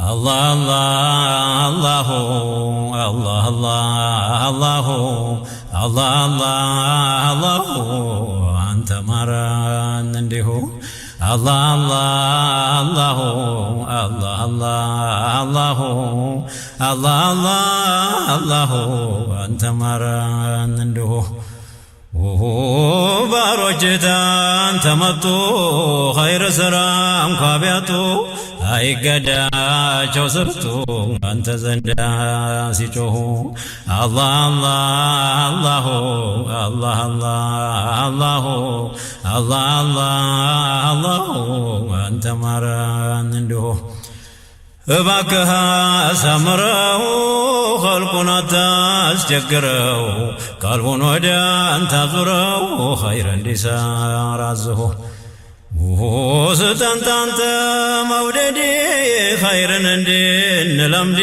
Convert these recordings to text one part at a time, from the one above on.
الله الله الله الله الله الله الله أنت مران عنده الله الله الله الله الله الله الله أنت مران عنده ባሮችታን ተመጡ ኸይር ስራም ካቢያጡ አይገዳቸው ስርቱ አንተ ዘንዳ ሲጮሁ አላህ አላህ አላህ አላህ አላህ አላህ አላህ አንተ ማራን እንዲሁ እባክህ አሳምረው ኸልቁን አታስቸግረው ቀልቡን ወደ አንተ አዙረው ኸይር እንዲሰራ አዝሁ ስጠን አንተ መውደዴ ኸይርን እንድንለምድ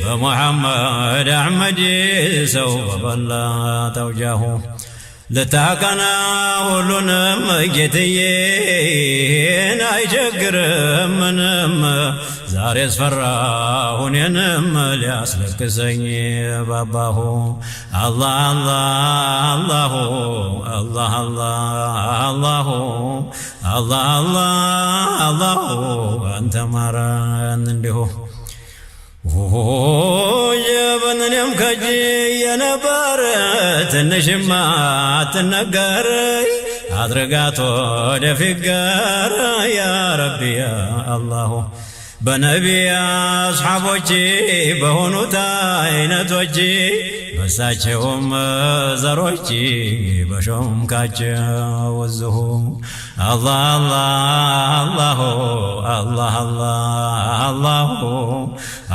በሙሐመድ አሕመድ ሰው በበላጠው ጃሁ ልታቀና ሁሉንም ጌትዬን አይቸግርም ምንም ዛሬስ ፈራሁ እኔንም ሊያስለቅሰኝ ባባሁ አላህ አላህ አላህ አላህ አላህ አላህ አላህ አንተ ማራን እንዲሁ የበነንም ከጂ የነበር ትንሽማ አትነገር አድርጋት ወደፊት ጋር ያ ረቢ ያ አላሁ በነቢያ አስሓቦች በሆኑት አይነቶች በሳቸውም ዘሮች በሾምካቸው ወዝሁ አላህ አላህ አላህ አላህ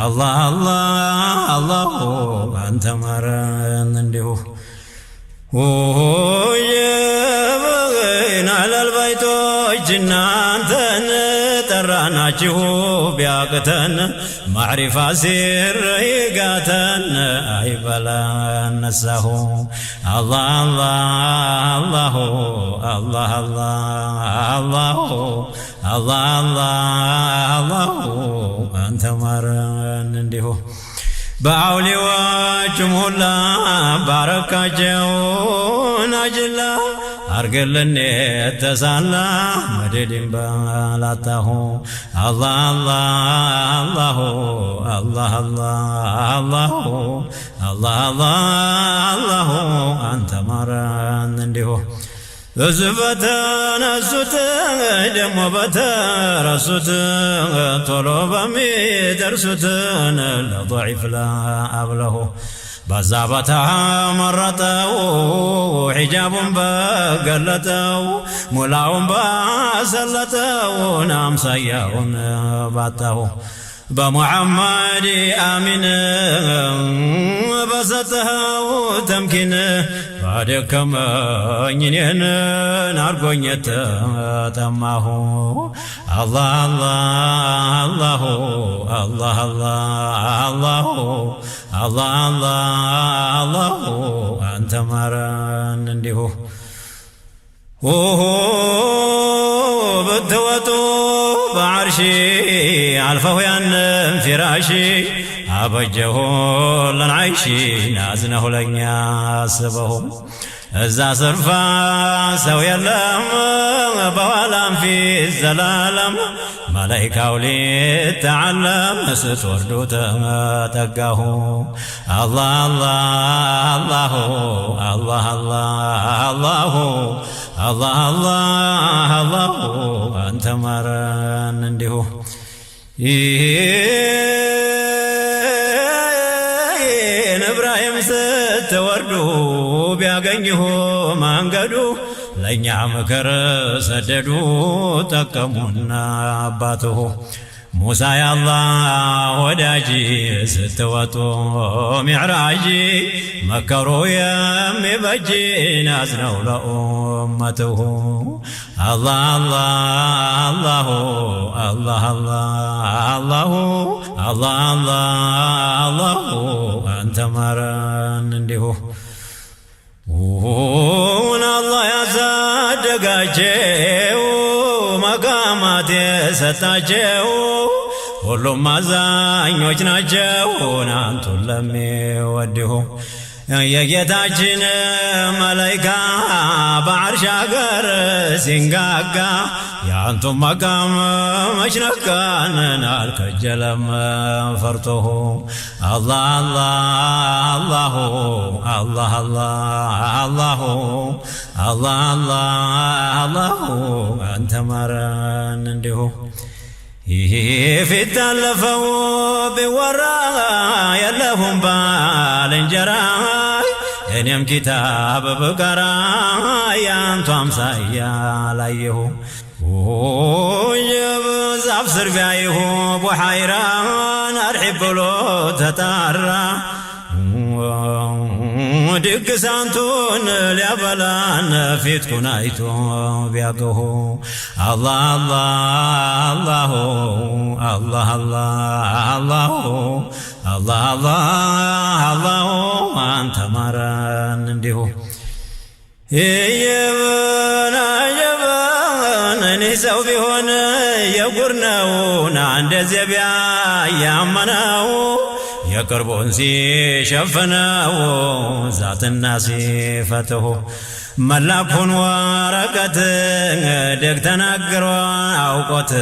አላህ አላህ አላህ አንተ ማረን እንዲሁ ናለል ባይቶች እናንተን ጠራናችሁ ቢያቅተን ማዕሪፋ ሲር ይጋተን አይበላን ነሳሁ አላህ አላህ አላህ አላህ አላህ አላህ አንተ ማረን እንዲሁ በአውሊያዎቹም ሁላ ባረካቸው ናጅላ አርግልን የተሳላ መደድን ባላጣሁ አላህ አላህ አላህ አላህ አላህ አላህ አንተ ማረን እንዲሁ እዚህ በተነሱት ደሞ በተረሱት ቶሎ በሚደርሱት ለضعيف ለአብለሁ በዛ በተመረጠው ሒጃቡን በገለጠው ሙላውን ባሰለጠው አምሳያውን ባጣሁ በሙሐመድ አሚን በሰጠኸው ተምኪን ባደከመኝ እኔን አርጎኝ ተጠማሁ አላህ አላህ አላህ አላህ አላህ አላህ አንተ ማረን እንዲሁ ብትወጡ በዓርሺ አልፈሁ ያንን ፊራሺ አበጀሁ ለንዓይሺ ናዝነሁ ለኛ አስበሁ እዛ ስርፋ ሰው የለም በኋላም ፊት ዘላለም መላይካው ሊተዓለም ስትወርዱ ተጠጋሁ አላህ አላህ አላህ አላህ አላህ አላህ አላህ አንተ ማረን እንዲሁ ኢብራሂም ስትወርዱ ቢያገኝሁ መንገዱ ለእኛ ምክር ሰደዱ ጠቀሙና አባትሁ ሙሳ ያላህ ወዳጅ ስትወጡ ሚዕራጅ መከሩ የሚበጅ ናዝነው ለኡመትሁ አላህ አላህ አላህ አላህ አላህ አላህ አንተ ማረን እንዲሁ አላህ ያሳደጋቸው መቃማት የሰጣቸው ሁሉም አዛኞች ናቸው አንቱን ለሚወድሁ የጌታችን መላይካ በዓርሽ አገር ሲንጋጋ ያንቱም መቃም መሽነካንን አልከጀለም ፈርቶሁ አላህ አላህ አላሁ አላህ አላህ አላሁ አንተ ማረን እንዲሁ ይሄ ፊት አለፈው ቢወራ የለሁም ባልንጀራ እኔም ኪታብ ብቀራ ያንቱ አምሳያ ላየሁ የዛፍ ስር ቢያይሁ ቡሐይራን አርሒብ ብሎ ተጣራ ድግስ አንቱን ሊያበላን ፊትኩን አይቶ ቢያቀሁ አላህ አላሁ አላህ አላሁ አላህ አላሁ አንተ ማረን እንዲሁ እኔ ሰው ቢሆን የጉር ነውና እንደዚያ ቢያ ያመነው የቅርቡን ሲሸፍነው ዛትና ሲፈትሁ መላኩን ወረቀት ደግ ተናግሮ አውቆት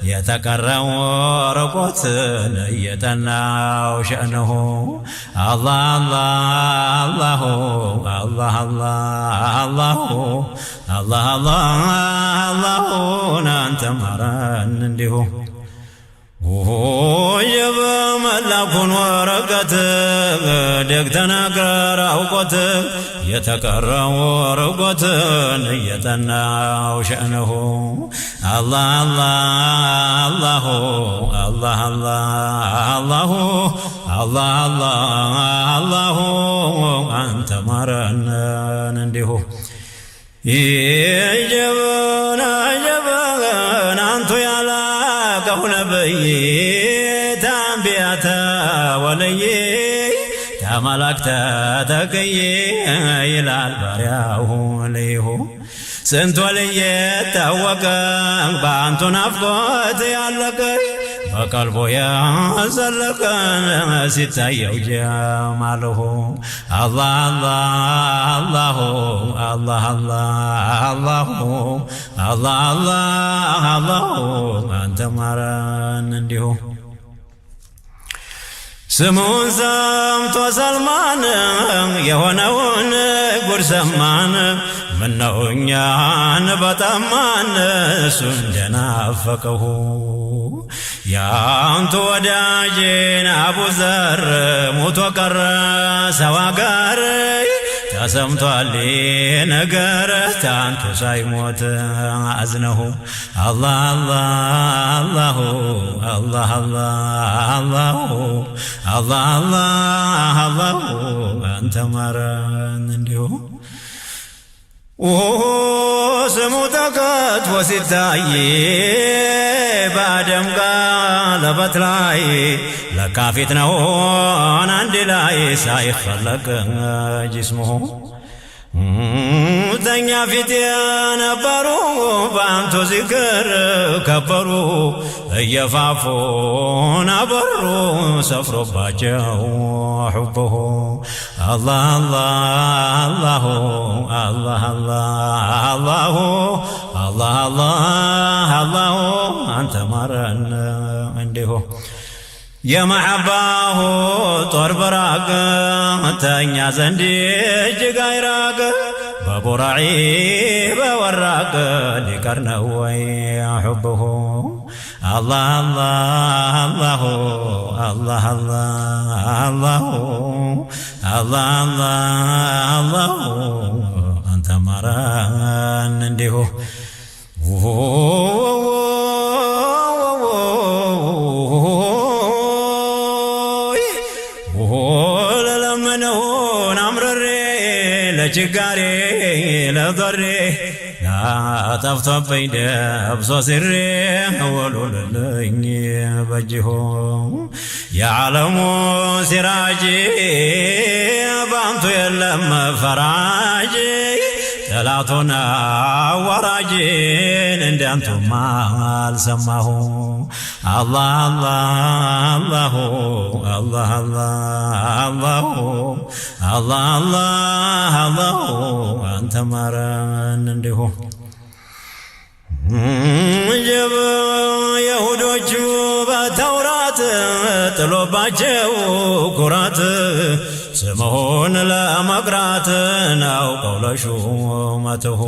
የተቀረው ወረቆትን እየጠናው ሸእነሁ አላህ አላሁ አላህ አላሁ አላህ አላሁን አንተ ማረን እንዲሁ የበመላኩን ወረቀት ደግ ተናግረ አውቆት የተቀረው ወረቆትን እየጠናው ሸእነሁ አላህ አላሁ አላህ አላሁ አላህ አላሁ አንተ ማረን እንዲሁ ይጀበን አንቱ ያላቀሁ ነብይ ታንቢያተ ወለይ ተመላክተ ተቀይ ይላል ባሪያሁ ለይሁ ስንት ወልዬ ታወቀ በአንቱ ናፍቆት ያለቀ በቀልቦ ያዘለቀን ሲታየው ጀማልሁ አላህ አላሁ አላህ አላሁ አላህ አላሁ አንተ ማረን እንዲሁ ስሙን ሰምቶ ሰልማን የሆነውን ጉድ ሰማን ምነው እኛን በጠማን እሱ እንደናፈቀሁ ያንቱ ወዳጅን አቡዘር ሞቶ ቀረ ሰው አገር ተሰምቷል ነገር ታንቱ ሳይሞት አዝነሁ አላህ አላሁ አላህ አላሁ አላህ አላሁ አንተ ማረን እንዲሁ ስሙ ተከትፎ ሲታይ በአደም ቀለበት ላይ ለካ ፊት ነውን አንድ ላይ ሳይፈለቅ ጅስሙሁ ተኛ ፊት የነበሩ በአንቱ ዚክር ከበሩ እየፋፉ ናበሩ ሰፍሮባቸው ሑብሁ አላህ አላሁ አላህ አላሁ አላህ አላሁ አንተ ማረን እንዲሁ የመሐባሁ ጦር በራቀ ተኛ ዘንድ እጅግ አይራቀ በቡራዒ በወራቀ ሊቀር ነው ወይ ሑብሁ አላህ አላሁ አላህ አላሁ አላህ አላሁ አንተ ማረን እንዲሁ ለለመነውን አምረሬ ለችጋሬ ለضሬ ጠፍቶብኝ ደብሶ ስሬ ወሉልልኝ በጅሁ የዓለሙ ሲራጅ በአንቱ የለም ፈራጅ ጠላቱን አዋራጅን እንዳንቱማ አልሰማሁ አላህ አላህ አላህ አላህ አላህ አላህ አላህ አንተ ማረን እንዲሁ ጀብ የሁዶቹ በተውራት ጥሎባቸው ኩራት ስምሆን ለመቅራት ነው ቀውለሹመትሁ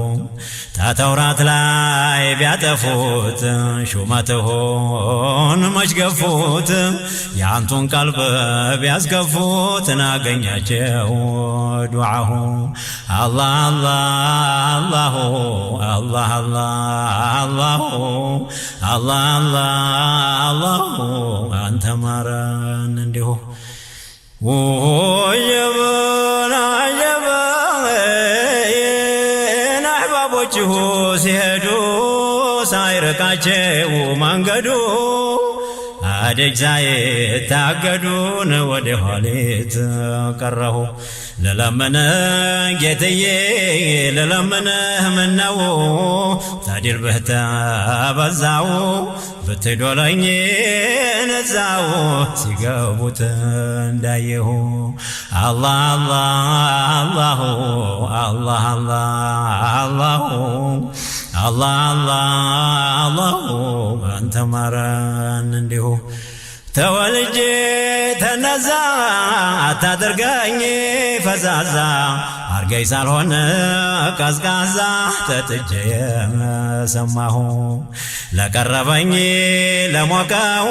ተተውራት ላይ ቢያጠፉት ሹመትሁን መችገፉት ያንቱን ቀልብ ቢያስገፉት ናገኛቸው ዱዓሁ አላህ አላህ አላህ አላህ አላህ አላህ አንተ ማረን እንዲሁ ወየበና የበና አሕባቦችሁ ሲሄዱ ሳይርቃቸው መንገዱ አደጅ ሳይታገዱን ወደ ኋሊት ቀረሁ ለለመነ ጌትዬ ለለመነህ ምነው ታዲር በህተ በዛው ብትዶለኝ ነዛው ሲገቡት እንዳየሁ አላህ አላህ አላህ አላህ አላህ አላህ አንተ ማረን እንዲሁ ተወልጄ ተነዛ አታድርገኝ ፈዛዛ አርገኝ ሳልሆን ቀዝቃዛ ተጥጄ ሰማሁ ለቀረበኝ ለሞቀው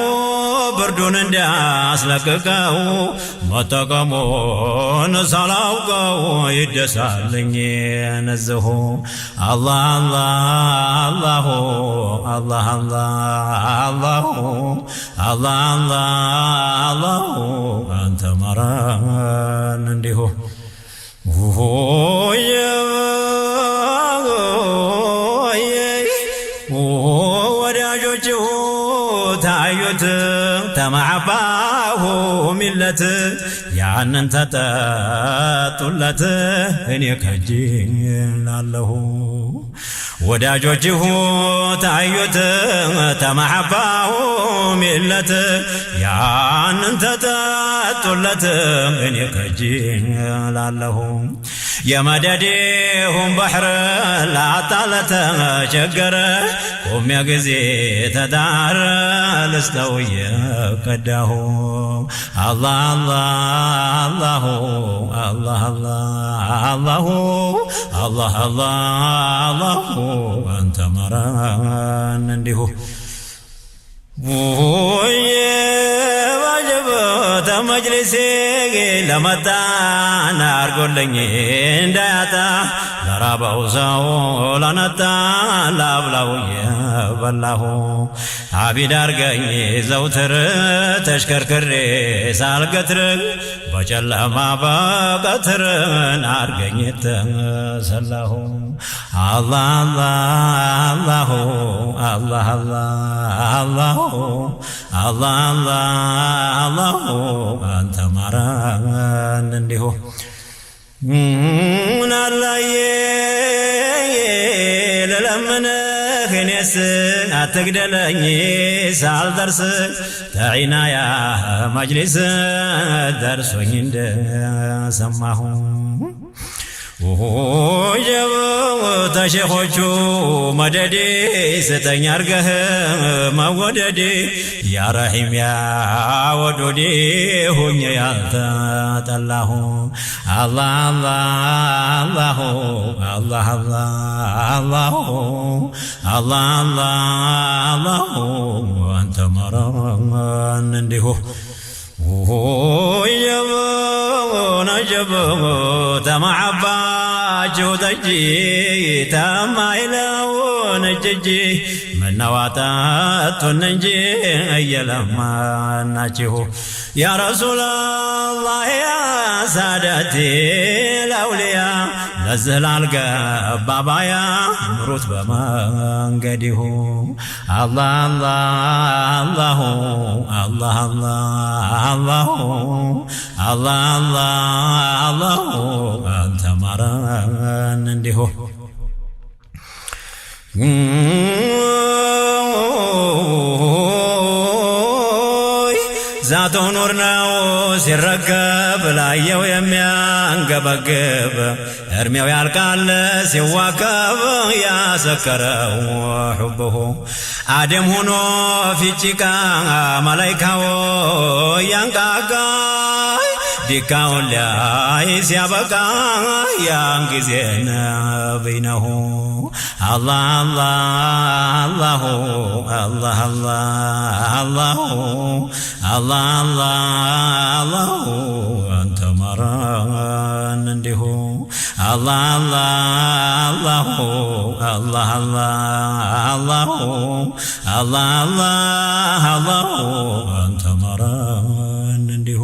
ብርዱን እንዳስለቅቀው መጠቀሙን ሳላውቀው ይደሳልኝ ነዝሁ አላህ አላህ አላህ አላህ አላህ አላህ አንተ ማረን እንዲሁ ወዳጆችሁ ታዩት ተማዕባሁ ሚለት ያንን ተጠጡለት እኔ ከጅላለሁ ወዳጆችሁ ታዩት ተማዕባሁ ሚለት ያንን ተጠጡለት እኔ ከጅላለሁ የመደዴሁም ባሕር ላጣለተ ቸገረ ቆሜ ጊዜ ተዳረ ልስተው የቀዳሁ አላህ አላህ አላህ አላህ አላህ አላህ አንተ ማረን እንዲሁ ወየባጀበ ተመጅሊሴ ለመጣ ናርጎልኝ እንዳያጣ ለራበው ሰው ለነጣ ላብላው የበላሁ አቢድ አርገኝ ዘውትር ተሽከርክሬ ሳልገትር በጨለማ በቀትርን አርገኝ ተሰላሁ አላህ አላህ አላህ አላህ አላህ አላህ አንተ ማረን እንዲሁ ናላዬ ለለምንህ እኔስ አትግደለኝ ሳልደርስ ተዒናያ መጅሊስ ደርሶኝ እንደሰማሁ ጀብ ተሼኾቹ መደዴ ስተኝ አርገህ መወደዴ ያ ረሒም ያ ወዶዴ ሁኜ ያልተጠላሁ አላህ አላህ አላህ አላህ አላህ አላህ አንተ ማረን እንዲሁ ነጀብ ተማዕባችሁ ጠጂ ተማይለውን እጅጂ ምነዋጠቱን እንጂ እየለመናችሁ ያ ረሱላላህ ያ ሳዳቲ ለአውልያ ለዚህ ላልገባ ባያ ምሩት በመንገዲሁ አላህ አላህ አላህ አላህ አላህ አላህ አንተ ማረን እንዲሁ ዛቶ ኑር ነው ሲረከብ ላየው የሚያንገበግብ እድሜው ያልቃል ሲዋከብ ያሰከረው ሑብሁ አደም ሆኖ ፊጭቃ መላይካው ያንቃቃ ዲካውን ላይ ሲያበቃ ያን ጊዜ ነቢይ ነው አላህ አላህ አላህ አላህ አላህ አላህ አላህ አንተ ማራን እንዲሁ አላህ አላህ አላህ አላህ አላህ አላህ አላህ አንተ ማራን እንዲሁ